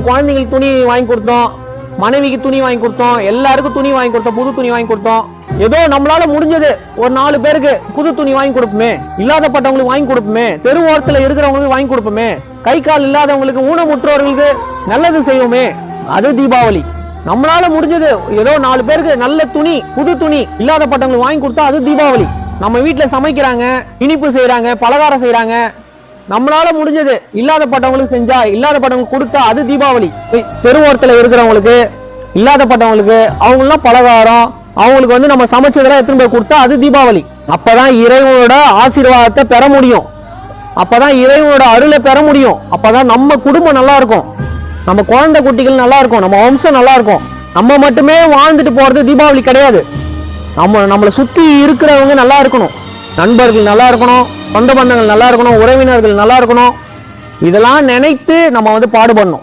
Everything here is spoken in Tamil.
குழந்தைங்களுக்கு துணி வாங்கி கொடுத்தோம், மனைவிக்கு துணி வாங்கி கொடுத்தோம், எல்லாருக்கும் துணி வாங்கி கொடுத்தோம், புது துணி வாங்கி கொடுத்தோம். ஏதோ நம்மளால முடிஞ்சது ஒரு 4 பேருக்கு புது துணி வாங்கி கொடுப்போமே, இல்லாதப்பட்டவங்களுக்கு வாங்கி கொடுப்போமே, தெரு ஓரத்துல இருக்கிறவங்களுக்கு வாங்கி கொடுப்போமே, கை கால் இல்லாதவங்களுக்கு, ஊனமுற்றவர்களுக்கு நல்லது செய்வோமே, அது தீபாவளி. நம்மளால முடிஞ்சது ஏதோ 4 பேருக்கு நல்ல துணி, புது துணி இல்லாதப்பட்டவங்களுக்கு வாங்கி கொடுத்தா அது தீபாவளி. நம்ம வீட்டுல சமைக்கிறாங்க, இனிப்பு செய்யறாங்க, பலகாரம் செய்யறாங்க, நம்மளால முடிஞ்சது இல்லாதப்பட்டவங்களுக்கு செஞ்சா, இல்லாதப்பட்டவங்களுக்கு கொடுத்தா அது தீபாவளி. தெருவோரத்துல இருக்கிறவங்களுக்கு, இல்லாதப்பட்டவங்களுக்கு அவங்களாம் பலகாரம், அவங்களுக்கு நம்ம சமைச்சதெல்லாம் எடுத்துன்னு போய் கொடுத்தா அது தீபாவளி. அப்பதான் இறைவனோட ஆசீர்வாதத்தை பெற முடியும், அப்பதான் இறைவனோட அருளை பெற முடியும், அப்பதான் நம்ம குடும்பம் நல்லா இருக்கும், நம்ம குழந்தை குட்டிகள் நல்லா இருக்கும், நம்ம வம்சம் நல்லா இருக்கும். நம்ம மட்டுமே வாழ்ந்துட்டு போறது தீபாவளி கிடையாது. நம்மளை சுத்தி இருக்கிறவங்க நல்லா இருக்கணும், நண்பர்கள் நல்லா இருக்கணும், சொந்த பந்தங்கள் நல்லா இருக்கணும், உறவினர்கள் நல்லா இருக்கணும். இதெல்லாம் நினைத்து நம்ம பாடுபடணும்.